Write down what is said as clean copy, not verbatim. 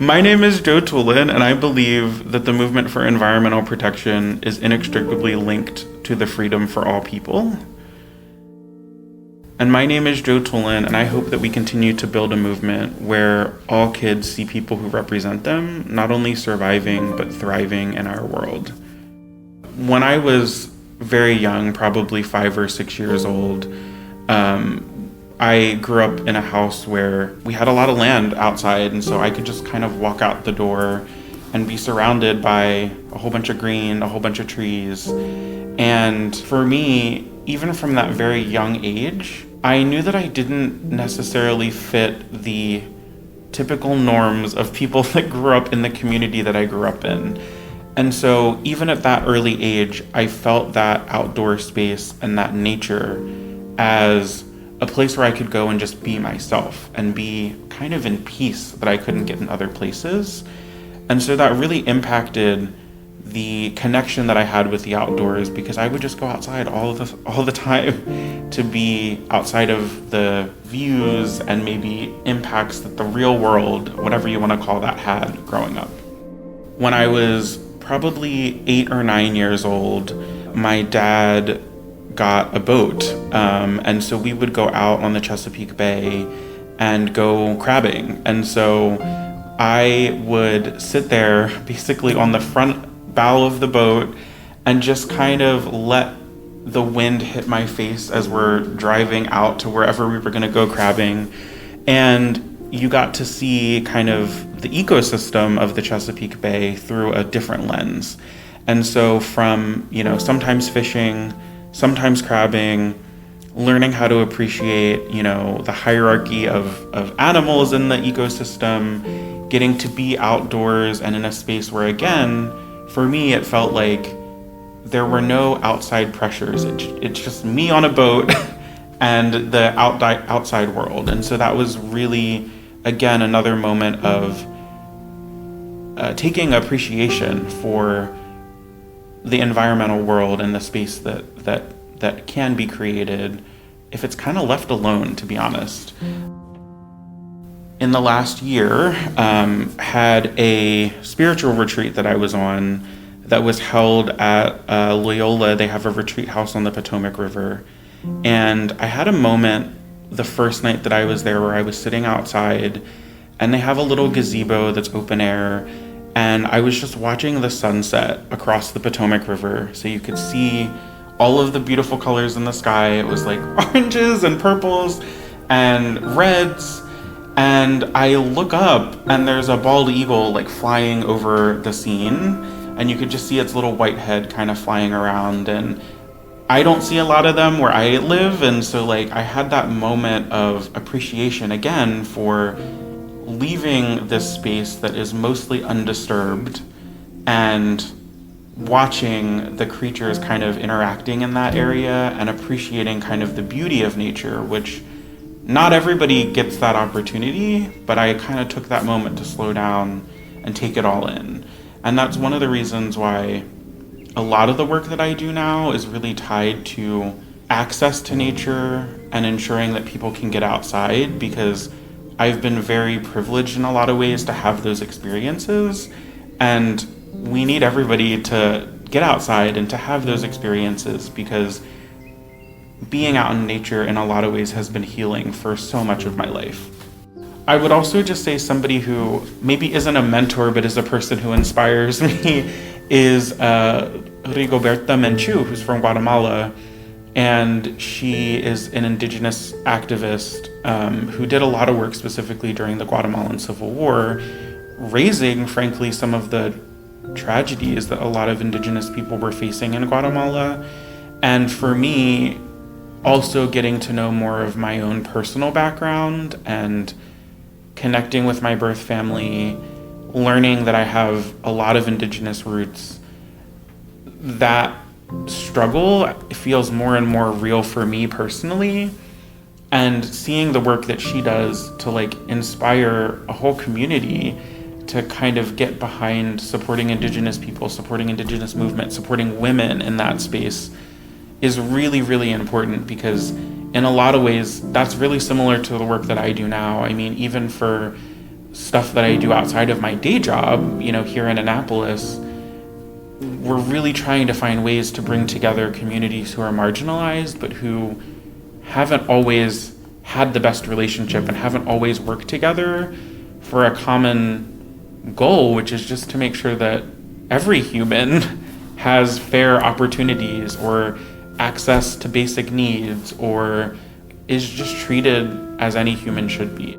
My name is Joe Toolan, and I believe that the movement for environmental protection is inextricably linked to the freedom for all people. And my name is Joe Toolan, and I hope that we continue to build a movement where all kids see people who represent them, not only surviving, but thriving in our world. When I was very young, probably 5 or 6 years old, I grew up in a house where we had a lot of land outside, and so I could just kind of walk out the door and be surrounded by a whole bunch of green, a whole bunch of trees. And for me, even from that very young age, I knew that I didn't necessarily fit the typical norms of people that grew up in the community that I grew up in. And so even at that early age, I felt that outdoor space and that nature as a place where I could go and just be myself and be kind of in peace that I couldn't get in other places. And so that really impacted the connection that I had with the outdoors, because I would just go outside all the time to be outside of the views and maybe impacts that the real world, whatever you want to call that, had growing up. When I was probably 8 or 9 years old, my dad got a boat, and so we would go out on the Chesapeake Bay and go crabbing. And so I would sit there basically on the front bow of the boat and just kind of let the wind hit my face as we're driving out to wherever we were going to go crabbing. And you got to see kind of the ecosystem of the Chesapeake Bay through a different lens. And so from, sometimes fishing, sometimes crabbing, learning how to appreciate, the hierarchy of animals in the ecosystem, getting to be outdoors and in a space where, again, for me, it felt like there were no outside pressures. It's just me on a boat and the outside world. And so that was really, again, another moment of taking appreciation for the environmental world and the space that can be created if it's kind of left alone, to be honest. In the last year, had a spiritual retreat that I was on that was held at Loyola. They have a retreat house on the Potomac River. And I had a moment the first night that I was there where I was sitting outside, and they have a little gazebo that's open air. And I was just watching the sunset across the Potomac River, so you could see all of the beautiful colors in the sky. It was like oranges and purples and reds. And I look up, and there's a bald eagle like flying over the scene, and you could just see its little white head kind of flying around. And I don't see a lot of them where I live, and so I had that moment of appreciation again for leaving this space that is mostly undisturbed and watching the creatures kind of interacting in that area and appreciating kind of the beauty of nature, which not everybody gets that opportunity, but I kind of took that moment to slow down and take it all in. And that's one of the reasons why a lot of the work that I do now is really tied to access to nature and ensuring that people can get outside, because I've been very privileged in a lot of ways to have those experiences, and we need everybody to get outside and to have those experiences, because being out in nature in a lot of ways has been healing for so much of my life. I would also just say somebody who maybe isn't a mentor but is a person who inspires me is Rigoberta Menchú, who's from Guatemala. And she is an indigenous activist who did a lot of work specifically during the Guatemalan Civil War, raising, frankly, some of the tragedies that a lot of indigenous people were facing in Guatemala. And for me, also getting to know more of my own personal background and connecting with my birth family, learning that I have a lot of indigenous roots, that struggle feels more and more real for me personally. And seeing the work that she does to inspire a whole community to kind of get behind supporting indigenous people, supporting indigenous movement, supporting women in that space is really, really important, because in a lot of ways that's really similar to the work that I do now. I mean, even for stuff that I do outside of my day job, here in Annapolis, we're really trying to find ways to bring together communities who are marginalized, but who haven't always had the best relationship and haven't always worked together for a common goal, which is just to make sure that every human has fair opportunities or access to basic needs or is just treated as any human should be.